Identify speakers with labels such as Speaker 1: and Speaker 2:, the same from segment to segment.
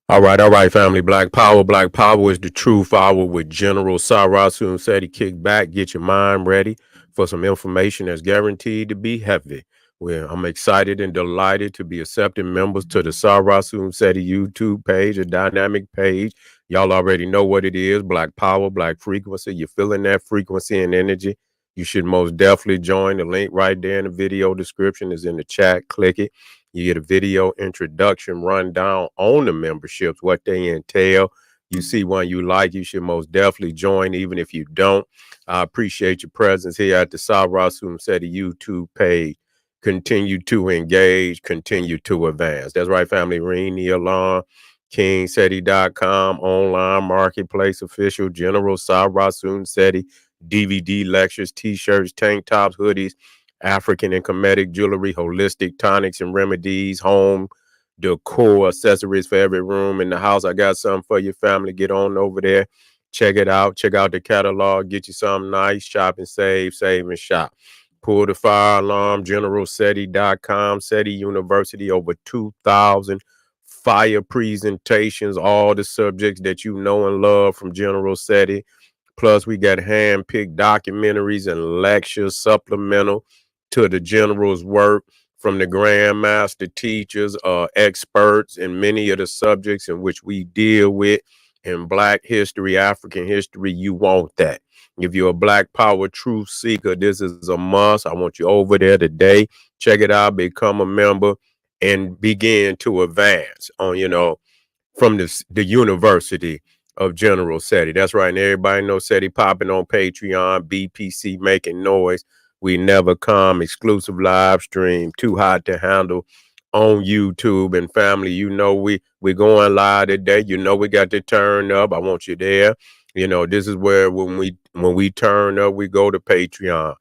Speaker 1: All right, family. Black Power. Black Power is the truth hour with General Sarasu said he kick back, get your mind ready for some information that's guaranteed to be heavy. Well, I'm excited and delighted to be accepting members to the Sarasu Seti YouTube page, a dynamic page. Y'all already know what it is. Black Power, Black Frequency. You're feeling that frequency and energy. You should most definitely join. The link right there in the video description is in the chat. Click it. You get a video introduction rundown on the memberships, what they entail. You see one you like, you should most definitely join, even if you don't. I appreciate your presence here at the Sarasum Seti YouTube page. Continue to engage, continue to advance. That's right, family. Ring the alarm. KingSeti.com, online marketplace, official General Sarasum Seti, DVD lectures, t-shirts, tank tops, hoodies, African and Kemetic jewelry, holistic tonics and remedies, home decor, accessories for every room in the house. I got something for your family. Get on over there. Check it out. Check out the catalog. Get you something nice. Shop and save and shop. Pull the fire alarm. GeneralSeti.com. SETI University. Over 2,000 fire presentations. All the subjects that you know and love from General SETI. Plus, we got hand-picked documentaries and lectures supplemental to the general's work from the grandmaster teachers, experts in many of the subjects in which we deal with in Black history, African history. You want that. If you're a Black Power truth seeker, this is a must. I want you over there today. Check it out, become a member, and begin to advance on, from the University of General SETI. That's right. And everybody knows SETI popping on Patreon, BPC making noise. We never come, exclusive live stream, too hot to handle on YouTube. And family, we're going live today. We got to turn up. I want you there. This is where when we turn up, we go to Patreon.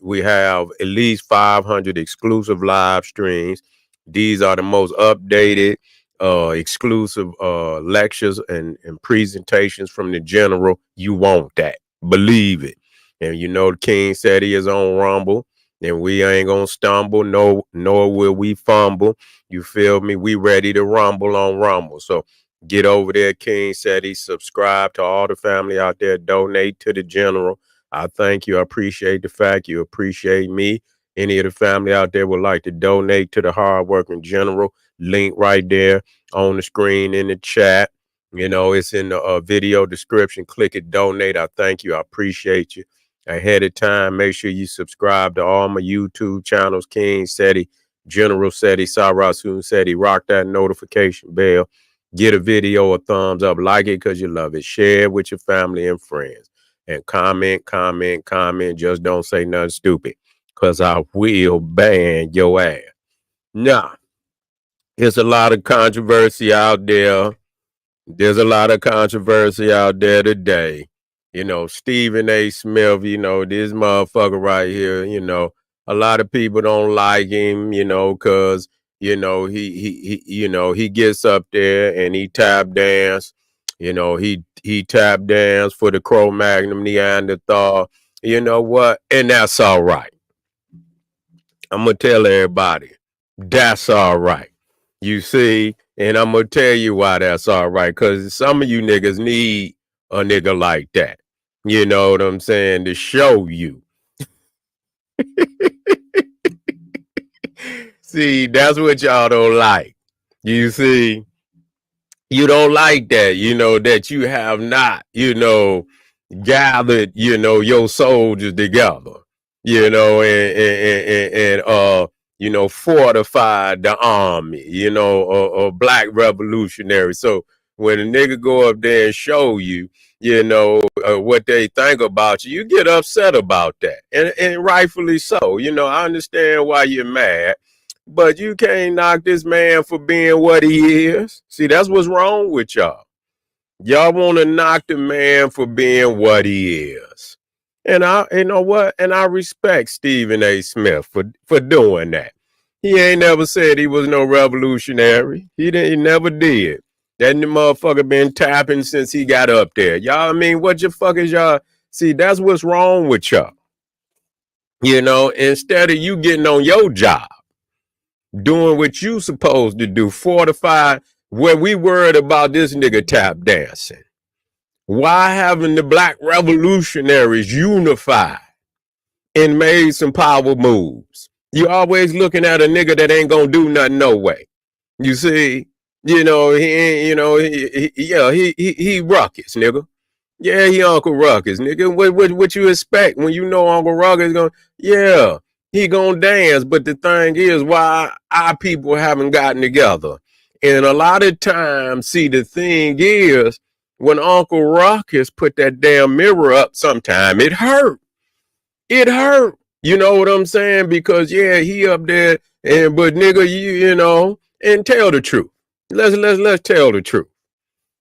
Speaker 1: We have at least 500 exclusive live streams. These are the most updated exclusive lectures and presentations from the general. You want that. Believe it. And the King said he is on Rumble, and we ain't gonna stumble, nor will we fumble. You feel me? We ready to rumble on Rumble. So get over there, King said he subscribe to all the family out there, donate to the general. I thank you. I appreciate the fact you appreciate me. Any of the family out there would like to donate to the hardworking general, link right there on the screen in the chat. It's in the video description. Click it, donate. I thank you. I appreciate you. Ahead of time, make sure you subscribe to all my YouTube channels, King SETI, General SETI, Sarasun SETI. Rock that notification bell. Get a video a thumbs up. Like it because you love it. Share it with your family and friends. And comment. Just don't say nothing stupid because I will ban your ass. Nah, there's a lot of controversy out there. There's a lot of controversy out there today. Stephen A. Smith, this motherfucker right here, a lot of people don't like him, because, he gets up there and he tap dance, he tap dance for the Cro-Magnon Neanderthal, you know what? And that's all right. I'm going to tell everybody, that's all right. You see, and I'm going to tell you why that's all right, because some of you niggas need a nigga like that. You know what I'm saying? To show you. See, that's what y'all don't like. You see, you don't like that, that you have not, gathered, your soldiers together, and fortified the army, a black revolutionary. So when a nigga go up there and show you, what they think about you, you get upset about that. And rightfully so. I understand why you're mad, but you can't knock this man for being what he is. See, that's what's wrong with y'all. Y'all want to knock the man for being what he is. And I respect Stephen A. Smith for doing that. He ain't never said he was no revolutionary. He never did. That motherfucker been tapping since he got up there. Y'all, what your fuck is y'all? See, that's what's wrong with y'all. Instead of you getting on your job, doing what you supposed to do, fortify Where we worried about this nigga tap dancing. Why haven't the black revolutionaries unified and made some power moves? You always looking at a nigga that ain't gonna do nothing no way. You see, he ain't, he ruckus, nigga. Yeah, he Uncle Ruckus, nigga. What you expect when you know Uncle Ruckus gonna? Yeah, he gonna dance. But the thing is, why our people haven't gotten together? And a lot of times, see, the thing is, when Uncle Ruckus put that damn mirror up, sometime it hurt. It hurt. You know what I'm saying? Because yeah, he up there, but nigga, and tell the truth. Let's tell the truth.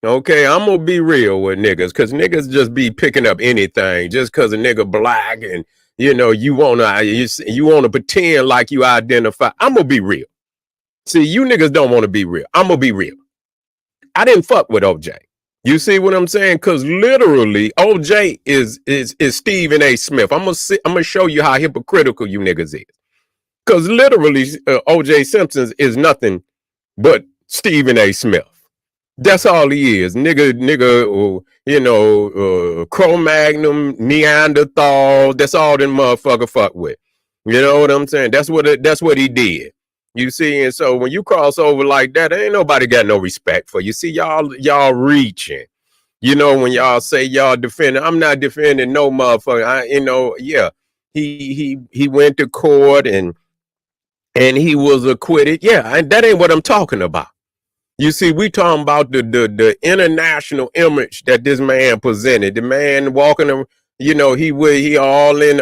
Speaker 1: Okay, I'm gonna be real with niggas, cause niggas just be picking up anything just cause a nigga black and you wanna pretend like you identify. I'm gonna be real. See, you niggas don't want to be real. I'm gonna be real. I didn't fuck with OJ. You see what I'm saying? Cause literally, OJ is Stephen A. Smith. I'm gonna show you how hypocritical you niggas is. Cause literally, OJ Simpson is nothing but Stephen A. Smith. That's all he is, nigga, Cro-Magnon, Neanderthal. That's all them motherfucker fuck with. You know what I'm saying? That's what he did. You see, and so when you cross over like that, ain't nobody got no respect for you. See, y'all reaching. When y'all say y'all defending, I'm not defending no motherfucker. Yeah, he went to court and he was acquitted. Yeah, and that ain't what I'm talking about. You see, we talking about the international image that this man presented. The man walking, he all in,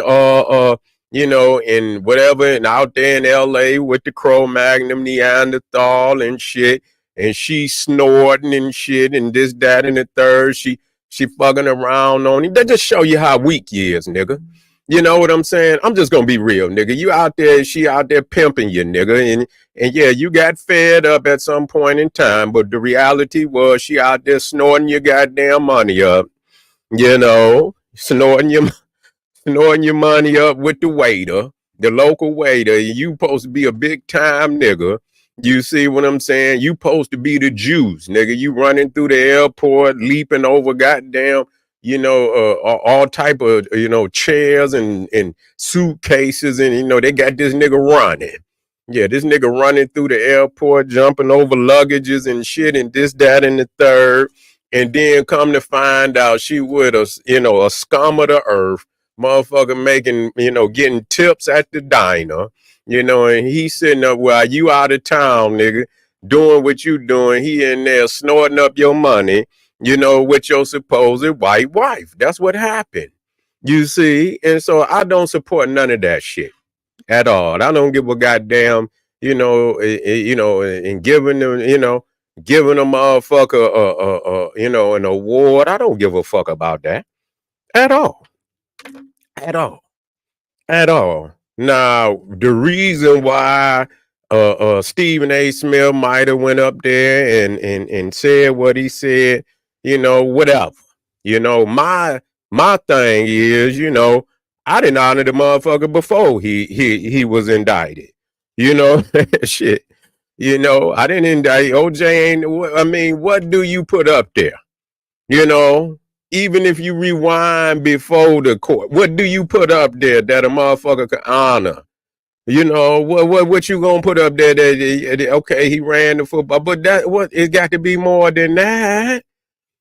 Speaker 1: in whatever, and out there in L.A. with the Cro-Magnon, Neanderthal and shit, and she snorting and shit, and this, that, and the third. She fucking around on him. That just show you how weak you is, nigga. You know what I'm saying? I'm just gonna be real, nigga. You out there, she out there pimping you, nigga, and yeah, you got fed up at some point in time, but the reality was she out there snorting your goddamn money up, snorting your money up with the waiter, the local waiter. You supposed to be a big time nigga. You see what I'm saying? You supposed to be the Jews, nigga. You running through the airport, leaping over goddamn, all type of, chairs and suitcases, and, they got this nigga running. Yeah, this nigga running through the airport, jumping over luggages and shit, and this, that, and the third. And then come to find out she with a scum of the earth, motherfucker making, getting tips at the diner, and he sitting up while you out of town, nigga, doing what you doing. He in there snorting up your money, with your supposed white wife. That's what happened. You see? And so I don't support none of that shit at all. I don't give a goddamn, and giving them, giving a motherfucker, an award. I don't give a fuck about that at all. At all. At all. Now, the reason why Stephen A. Smith might have went up there and said what he said, whatever. My thing is, I didn't honor the motherfucker before he was indicted. Shit. I didn't indict OJ. I mean, what do you put up there? Even if you rewind before the court, what do you put up there that a motherfucker can honor? What you gonna put up there that okay, he ran the football, but it got to be more than that.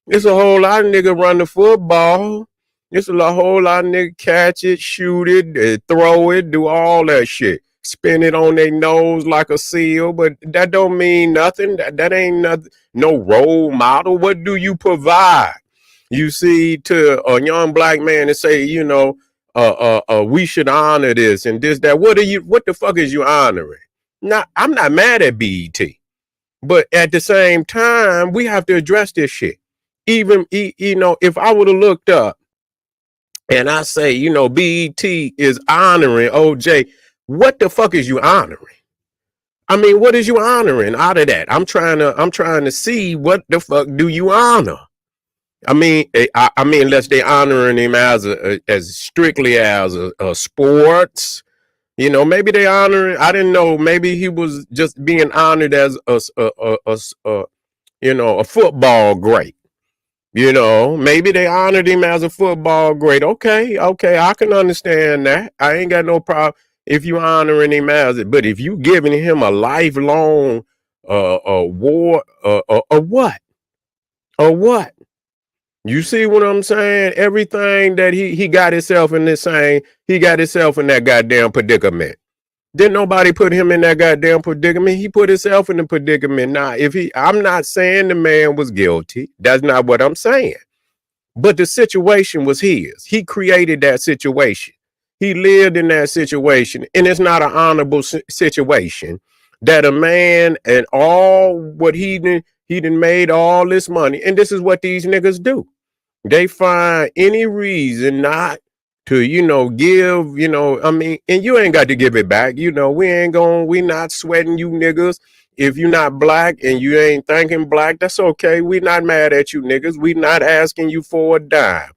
Speaker 1: It's a whole lot of nigga run the football. It's a whole lot of nigga catch it, shoot it, throw it, do all that shit. Spin it on their nose like a seal, but that don't mean nothing. That ain't nothing. No role model. What do you provide? You see, to a young black man to say, we should honor this and this, that. What the fuck is you honoring? I'm not mad at BET, but at the same time, we have to address this shit. Even, if I would have looked up and I say, BET is honoring OJ, what the fuck is you honoring? I mean, what is you honoring out of that? I'm trying to see what the fuck do you honor? I mean, unless they honoring him as strictly as a sports, maybe they honoring. I didn't know. Maybe he was just being honored as a a football great. Maybe they honored him as a football great. Okay, I can understand that. I ain't got no problem if you honoring him as it. But if you giving him a lifelong award, what? Or what? You see what I'm saying? Everything that he got himself in this saying, he got himself in that goddamn predicament. Didn't nobody put him in that goddamn predicament? He put himself in the predicament. Now, I'm not saying the man was guilty. That's not what I'm saying. But the situation was his. He created that situation. He lived in that situation, and it's not an honorable situation that a man and all what he done made all this money, and this is what these niggas do. They find any reason not to, give, and you ain't got to give it back. We not sweating you niggas. If you're not black and you ain't thinking black, that's okay. We not mad at you niggas. We not asking you for a dime.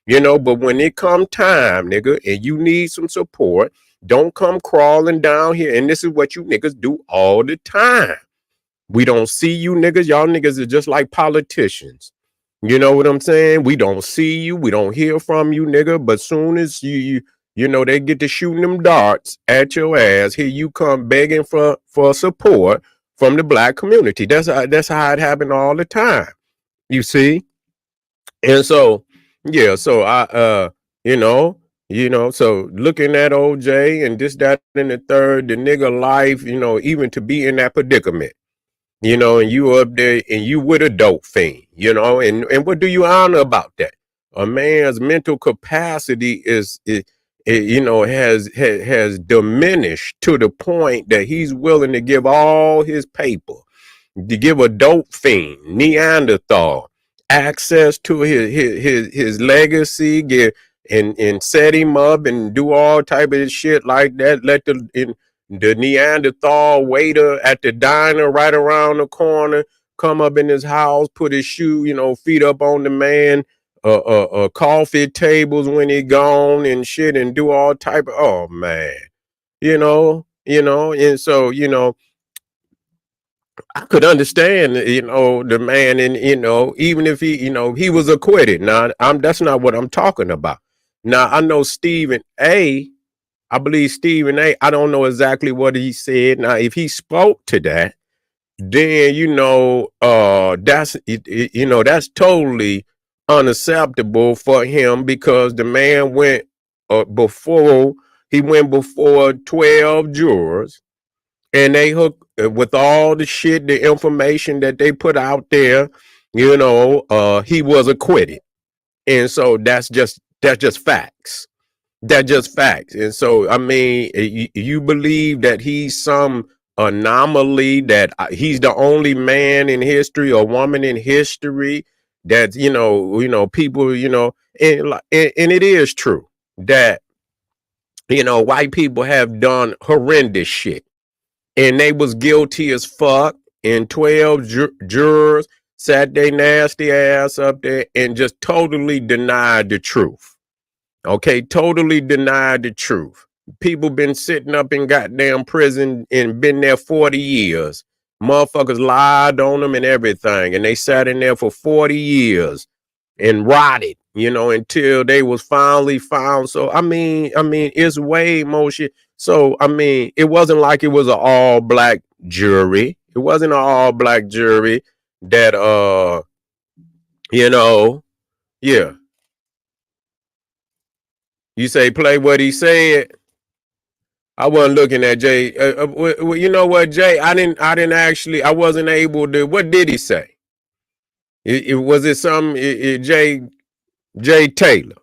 Speaker 1: But when it come time, nigga, and you need some support, don't come crawling down here. And this is what you niggas do all the time. We don't see you niggas. Y'all niggas are just like politicians. You know what I'm saying? We don't see you. We don't hear from you, nigga. But soon as they get to shooting them darts at your ass, here you come begging for support from the black community. That's how it happened all the time. You see? And so, yeah, so so looking at OJ and this, that, and the third, the nigga life, even to be in that predicament. And you up there and you with a dope fiend, and what do you honor about that? A man's mental capacity has diminished to the point that he's willing to give all his paper, to give a dope fiend, Neanderthal, access to his legacy, and set him up and do all type of shit like that. Let the Neanderthal waiter at the diner right around the corner come up in his house, put his feet up on the man, coffee tables when he gone and shit, and do all type of, oh man, and so, I could understand, the man, and, even if he was acquitted. Now, that's not what I'm talking about. Now, I know I believe Stephen A. I don't know exactly what he said. Now, if he spoke to that, then that's totally unacceptable for him, because the man went before 12 jurors, and they hooked with all the shit, the information that they put out there. He was acquitted, and so that's just facts. That's just facts. And so, I mean, you believe that he's some anomaly, that he's the only man in history or woman in history that, people, and it is true that, white people have done horrendous shit, and they was guilty as fuck, and 12 jurors sat their nasty ass up there and just totally denied the truth. Okay, totally denied the truth. People been sitting up in goddamn prison and been there 40 years. Motherfuckers lied on them and everything, and they sat in there for 40 years and rotted, until they was finally found. So I mean, it's way more shit. So I mean, it wasn't like it was an all black jury. It wasn't an all black jury that yeah. You say play what he said. I wasn't looking at Jay. You know what, Jay? I wasn't able to. What did he say? Was it some Jay Taylor?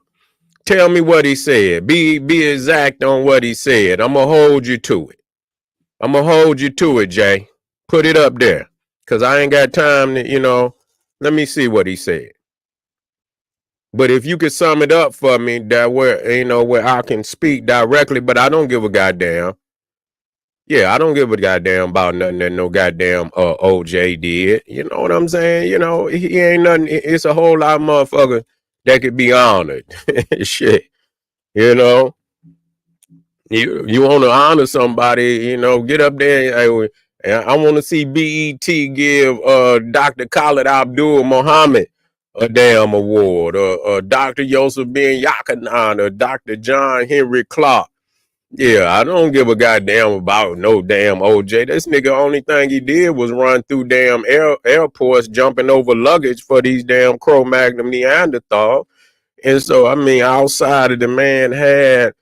Speaker 1: Tell me what he said. Be exact on what he said. I'm gonna hold you to it. Jay. Put it up there, cause I ain't got time to. Let me see what he said. But if you could sum it up for me, that where I can speak directly, but I don't give a goddamn. Yeah, I don't give a goddamn about nothing that no goddamn OJ did. You know what I'm saying? He ain't nothing. It's a whole lot of motherfuckers that could be honored. Shit. You want to honor somebody, get up there. And I want to see BET give Dr. Khalid Abdul Muhammad a damn award, or Dr. Yosef Ben Yakanan, or Dr. John Henry Clark. Yeah, I don't give a goddamn about no damn OJ. This nigga, only thing he did was run through damn airports, jumping over luggage for these damn Cro-Magnon Neanderthal. And so, I mean, outside of the man had,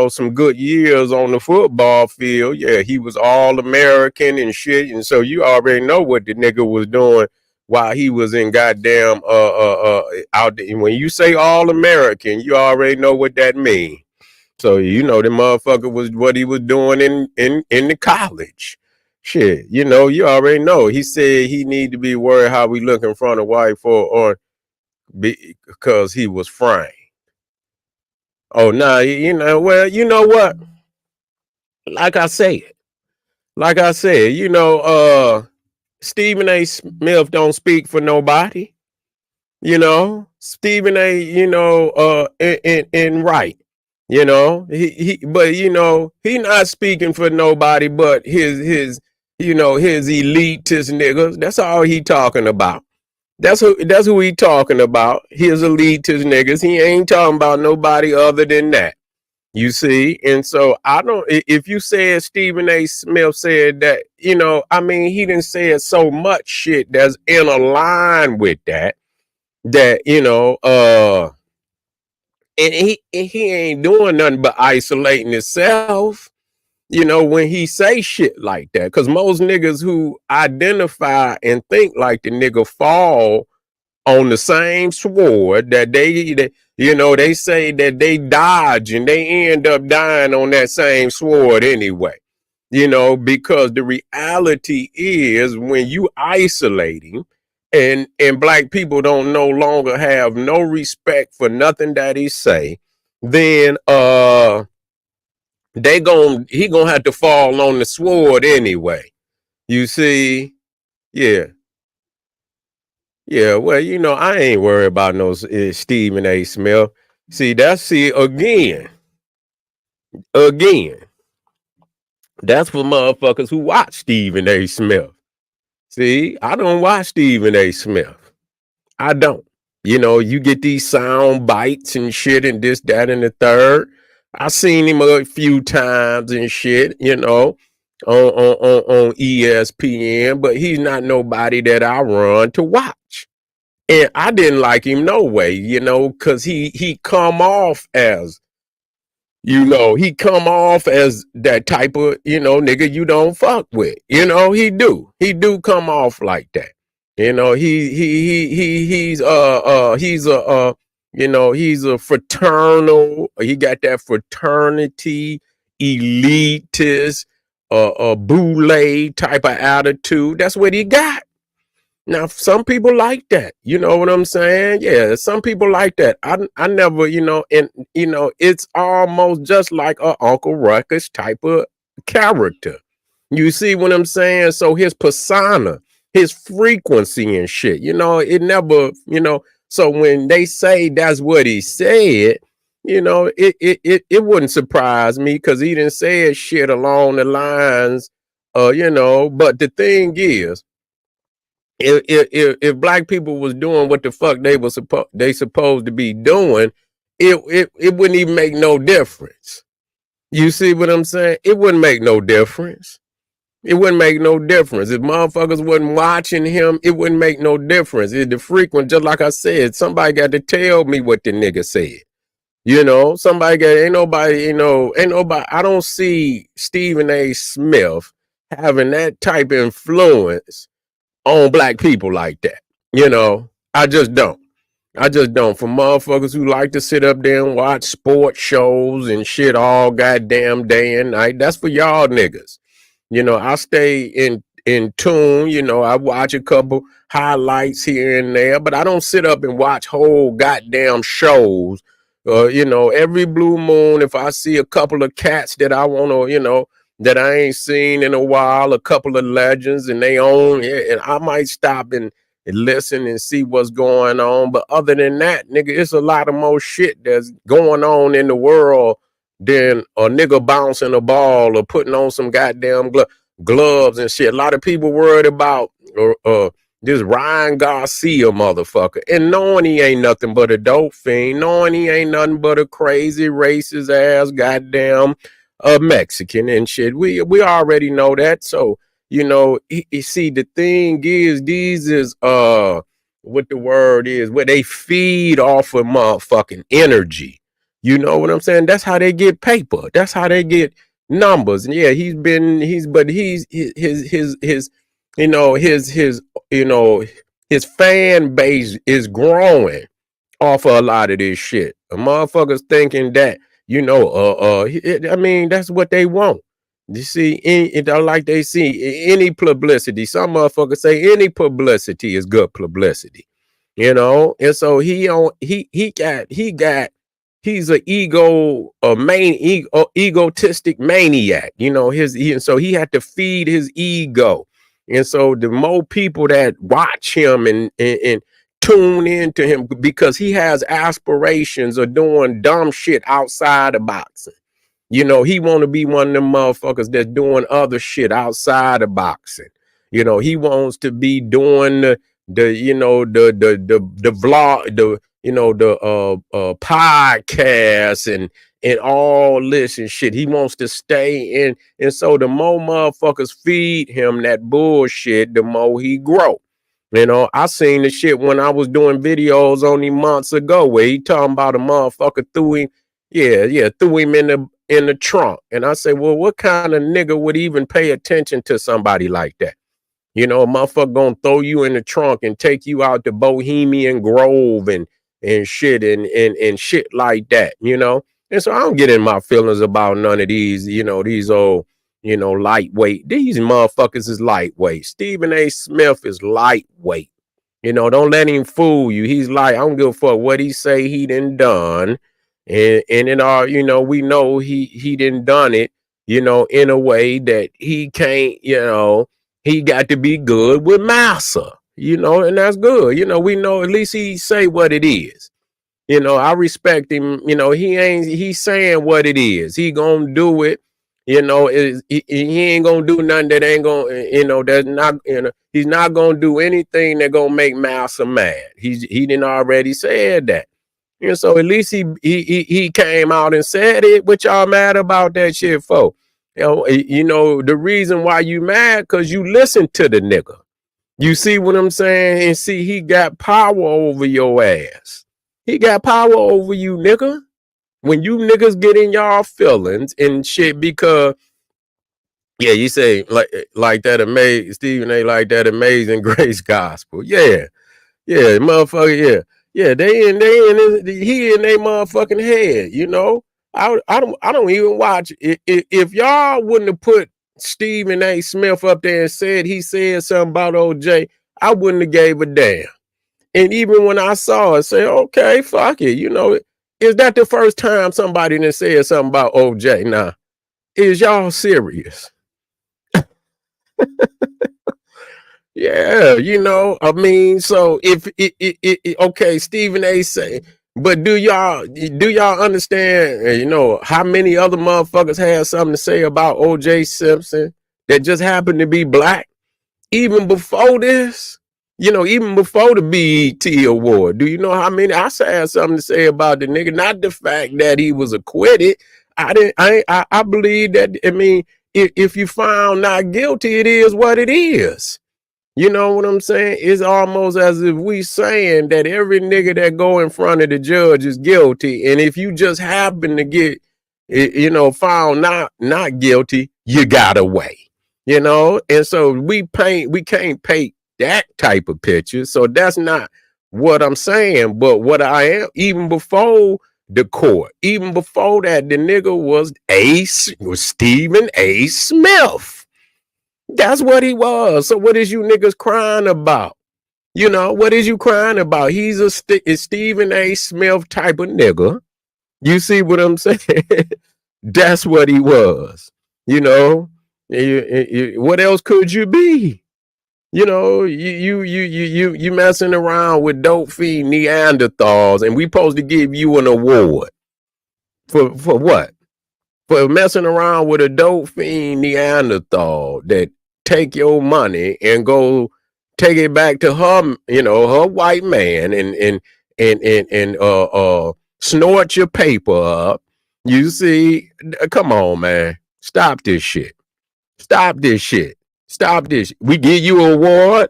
Speaker 1: some good years on the football field. Yeah, he was all American and shit. And so you already know what the nigga was doing while he was in goddamn out there. When you say all American, you already know what that means. So the motherfucker was what he was doing in the college. Shit, you already know. He said he need to be worried how we look in front of white folk or because he was framed. Oh, nah, well, you know what? Like I said, Stephen A. Smith don't speak for nobody. Stephen A. In right. But he not speaking for nobody but his elitist niggas. That's all he talking about. That's who he talking about. His elitist niggas. He ain't talking about nobody other than that. You see? And so if you said Stephen A. Smith said that, he didn't say so much shit that's in a line with that, and he ain't doing nothing but isolating himself, when he say shit like that. Because most niggas who identify and think like the nigga fall on the same sword that they say that they dodge and they end up dying on that same sword anyway. Because the reality is when you isolating and black people don't no longer have no respect for nothing that he say, then he gonna have to fall on the sword anyway. You see? Yeah. Yeah, well, I ain't worried about no Stephen A. Smith. Again, that's for motherfuckers who watch Stephen A. Smith. See, I don't watch Stephen A. Smith. I don't. You get these sound bites and shit and this, that, and the third. I seen him a few times and shit, on ESPN, but he's not nobody that I run to watch. And I didn't like him no way, because he come off as, he come off as that type of, nigga you don't fuck with. He do come off like that. He's a fraternal, he got that fraternity, elitist, boule type of attitude. That's what he got. Now, some people like that. You know what I'm saying? Yeah, some people like that. I never, and it's almost just like a Uncle Ruckus type of character. You see what I'm saying? So his persona, his frequency and shit, it never, so when they say that's what he said, it wouldn't surprise me because he didn't say shit along the lines, but the thing is, if black people was doing what the fuck they supposed to be doing, it wouldn't even make no difference. You see what I'm saying? It wouldn't make no difference. It wouldn't make no difference. If motherfuckers wasn't watching him, it wouldn't make no difference. It's the frequent, just like I said, somebody got to tell me what the nigga said. Ain't nobody, I don't see Stephen A. Smith having that type of influence on black people like that. I just don't. For motherfuckers who like to sit up there and watch sports shows and shit all goddamn day and night, that's for y'all niggas. I stay in tune. I watch a couple highlights here and there, but I don't sit up and watch whole goddamn shows. Every blue moon, if I see a couple of cats that I want to, that I ain't seen in a while, a couple of legends, and they own it, and I might stop and listen and see what's going on. But other than that, nigga, it's a lot of more shit that's going on in the world than a nigga bouncing a ball or putting on some goddamn gloves and shit. A lot of people worried about this Ryan Garcia motherfucker, and knowing he ain't nothing but a dope fiend, knowing he ain't nothing but a crazy racist ass goddamn Mexican and shit. We already know that. So you see, the thing is, these is what the word is, where they feed off of motherfucking energy. You know what I'm saying? That's how they get paper. That's how they get numbers. And yeah, his fan base is growing off of a lot of this shit. The motherfuckers thinking that, I mean, that's what they want. You see, like they see any publicity. Some motherfuckers say any publicity is good publicity, and so he's an egotistic maniac, and so he had to feed his ego. And so the more people that watch him and tune into him, because he has aspirations of doing dumb shit outside of boxing. He want to be one of them motherfuckers that's doing other shit outside of boxing. He wants to be doing the vlog, the podcast and all this and shit. He wants to stay in. And so the more motherfuckers feed him that bullshit, the more he grow. I seen the shit when I was doing videos only months ago where he talking about a motherfucker threw him in the trunk. And I say, well, what kind of nigga would even pay attention to somebody like that? A motherfucker gonna throw you in the trunk and take you out to Bohemian Grove and shit and shit like that, And so I don't get in my feelings about none of these, these old, lightweight. These motherfuckers is lightweight. Stephen A. Smith is lightweight. Don't let him fool you. He's like, I don't give a fuck what he say he done done. And in our, we know he didn't done it, in a way that he can't, he got to be good with massa, and that's good. We know at least he say what it is. I respect him. He's saying what it is. He gonna do it. He ain't gonna do nothing that ain't gonna, that's not, he's not gonna do anything that gonna make massa mad. He didn't already said that. And so at least he came out and said it. What y'all mad about that shit for? The reason why you mad, because you listen to the nigga. You see what I'm saying? And see, he got power over your ass. He got power over you, nigga. When you niggas get in y'all feelings and shit, because yeah, you say like that amazing Stephen A. like that Amazing Grace gospel. Yeah, motherfucker, yeah. He in their motherfucking head, I don't even watch it. If y'all wouldn't have put Stephen A. Smith up there and said he said something about OJ, I wouldn't have gave a damn. And even when I saw it, say, okay, fuck it. Is that the first time somebody done said something about OJ? Nah, is y'all serious? Yeah, I mean, so if okay, Stephen A. say, but do y'all understand, how many other motherfuckers had something to say about OJ Simpson that just happened to be black? Even before this, even before the BET award, do you know how many? I had something to say about the nigga, not the fact that he was acquitted. I believe that, I mean, if you found not guilty, it is what it is. You know what I'm saying? It's almost as if we saying that every nigga that go in front of the judge is guilty. And if you just happen to get, found not guilty, you got away, And so we can't paint that type of picture. So that's not what I'm saying. But what I am, even before the court, even before that, the nigga was Stephen A. Smith. That's what he was. So what is you niggas crying about? What is you crying about? He's a Stephen A. Smith type of nigga. You see what I'm saying? That's what he was. What else could you be? You messing around with dope fiend Neanderthals, and we supposed to give you an award for what? for messing around with a dope fiend Neanderthal that take your money and go take it back to her, her white man and snort your paper up. You see, come on, man. Stop this shit. Stop this shit. Stop this. We give you an award.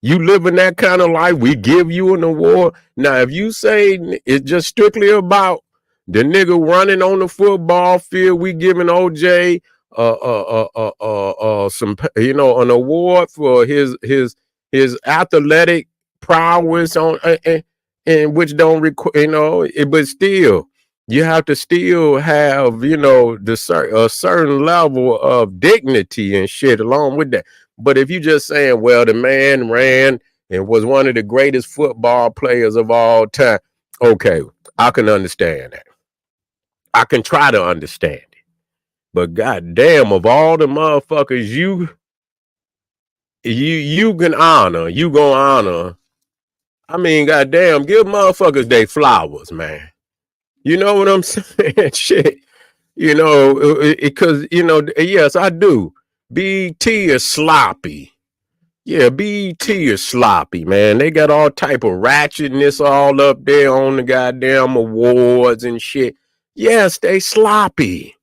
Speaker 1: You living that kind of life, we give you an award. Now, if you say it's just strictly about the nigga running on the football field, we giving OJ some, an award for his athletic prowess on, and which don't require, but still, you have to still have, a certain level of dignity and shit along with that. But if you just saying, well, the man ran and was one of the greatest football players of all time, okay, I can understand that. I can try to understand it. But goddamn, of all the motherfuckers you can honor, you gonna honor. I mean, goddamn, give motherfuckers they flowers, man. You know what I'm saying? Shit. Because, yes, I do. BT is sloppy. Yeah, BT is sloppy, man. They got all type of ratchetness all up there on the goddamn awards and shit. Yes, they sloppy.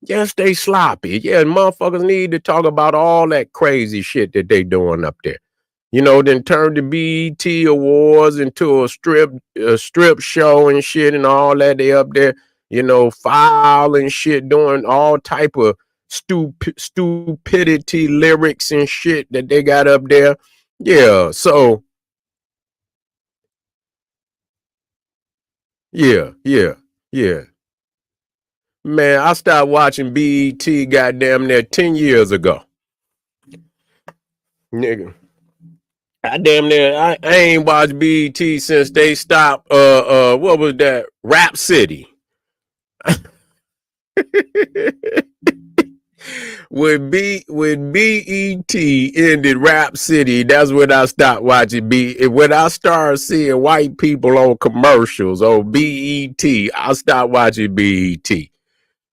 Speaker 1: Yes, they sloppy. Yeah, motherfuckers need to talk about all that crazy shit that they doing up there. Then turn the BET Awards into a strip show and shit and all that. They up there, foul and shit, doing all type of stupidity lyrics and shit that they got up there. Yeah, so yeah. Man, I started watching BET goddamn near 10 years ago. Nigga. I ain't watched BET since they stopped what was that? Rap City. When BET ended Rap City, that's when I stopped watching BET. When I started seeing white people on commercials on BET, I stopped watching BET.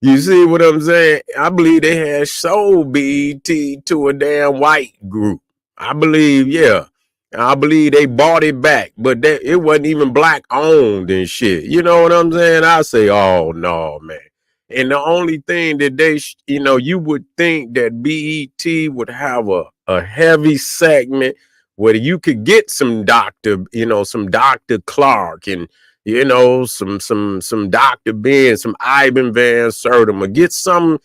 Speaker 1: You see what I'm saying? I believe they had sold BET to a damn white group. I believe, yeah. I believe they bought it back, but it wasn't even black owned and shit. You know what I'm saying? I say, oh no, man. And the only thing that they, you would think that BET would have a heavy segment where you could get some some Dr. Clark and, some Dr. Ben, some Ivan Van Sertima, get some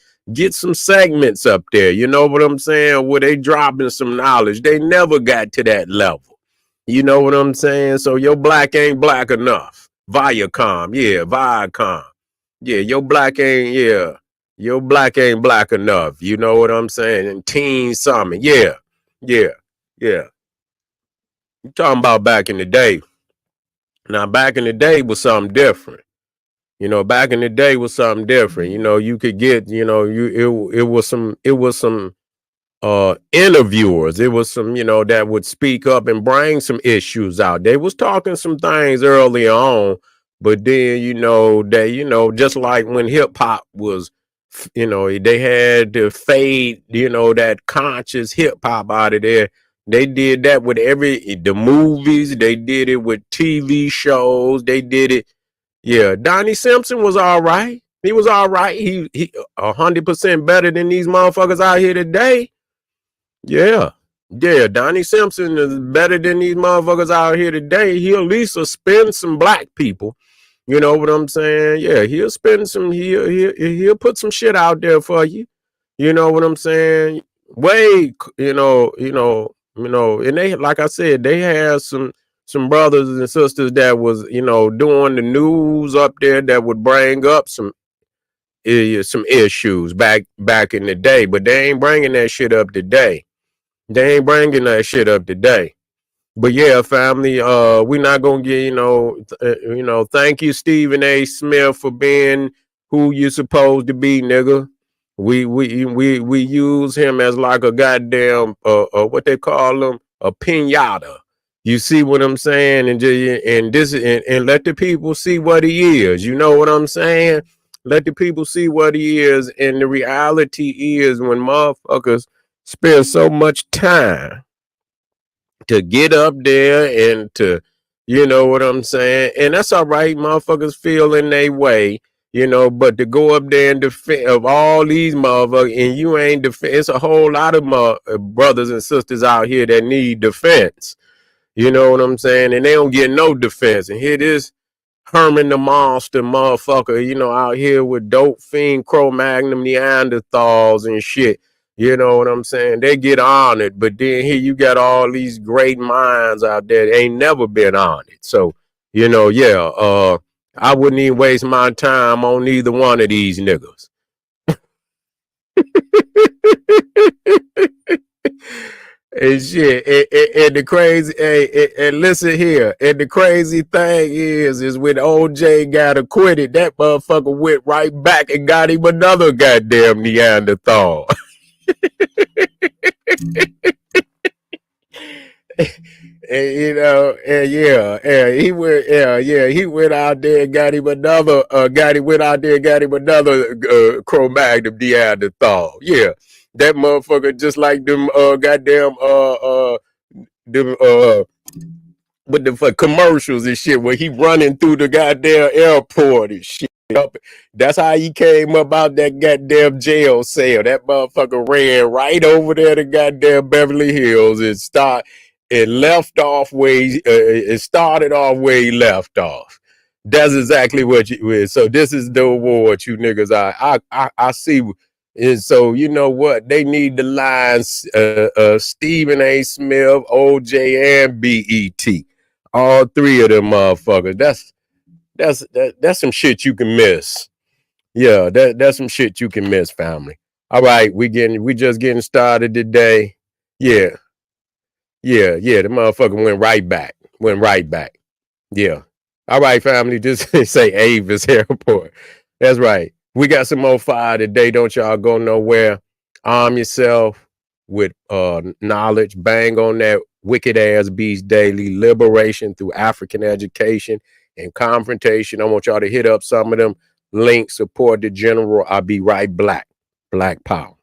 Speaker 1: segments up there. You know what I'm saying? Where they dropping some knowledge. They never got to that level. You know what I'm saying? So your black ain't black enough. Viacom. Yeah, your black ain't black enough. You know what I'm saying? And Teen Summit. Yeah. You talking about back in the day. Now, back in the day was something different. Back in the day was something different. You could get, it was some interviewers. It was some, that would speak up and bring some issues out. They was talking some things early on, but then, just like when hip hop was, they had to fade, that conscious hip hop out of there. They did that with the movies. They did it with TV shows. They did it. Yeah, Donnie Simpson was all right. He was all right. He 100% better than these motherfuckers out here today. Yeah, Donnie Simpson is better than these motherfuckers out here today. He'll at least suspend some black people. You know what I'm saying? Yeah, he'll spend some. He'll put some shit out there for you. You know what I'm saying? And they, like I said, they had some brothers and sisters that was, doing the news up there that would bring up some issues back in the day, but they ain't bringing that shit up today. But yeah, family, we're not gonna get, thank you, Stephen A. Smith, for being who you supposed to be, nigga. We use him as like a goddamn what they call him, a pinata. You see what I'm saying? And let the people see what he is. You know what I'm saying? Let the people see what he is. And the reality is when motherfuckers spend so much time to get up there and to, you know what I'm saying? And that's all right. Motherfuckers feel in their way, you know, but to go up there and defend of all these motherfuckers and you ain't defend, it's a whole lot of brothers and sisters out here that need defense. You know what I'm saying? And they don't get no defense. And here this Herman the Monster motherfucker, you know, out here with dope fiend Cro-Magnon Neanderthals and shit. You know what I'm saying? They get honored, but then here you got all these great minds out there that ain't never been honored. So, you know, yeah, I wouldn't even waste my time on either one of these niggas. And shit, and the crazy, and listen here, and the crazy thing is when OJ got acquitted, that motherfucker went right back and got him another goddamn Neanderthal. And you know, and yeah, he went out there and got him another, Cro-Magnon Neanderthal. Yeah, that motherfucker just like them, goddamn, them, with the commercials and shit where he running through the goddamn airport and shit. That's how he came up out that goddamn jail cell. That motherfucker ran right over there to goddamn Beverly Hills and left off where it started off where he left off. That's exactly what you is. So this is the award you niggas I see. And so you know what? They need the lines Stephen A. Smith, OJ, and BET. All three of them motherfuckers. That's some shit you can miss. Yeah, that's some shit you can miss, family. All right, we just getting started today. Yeah. The motherfucker went right back. Yeah. All right, family, just say Avis Airport. That's right. We got some more fire today. Don't y'all go nowhere. Arm yourself with knowledge. Bang on that wicked ass beast daily. Liberation through African education and confrontation. I want y'all to hit up some of them links. Support the general. I'll be right back. Black Power.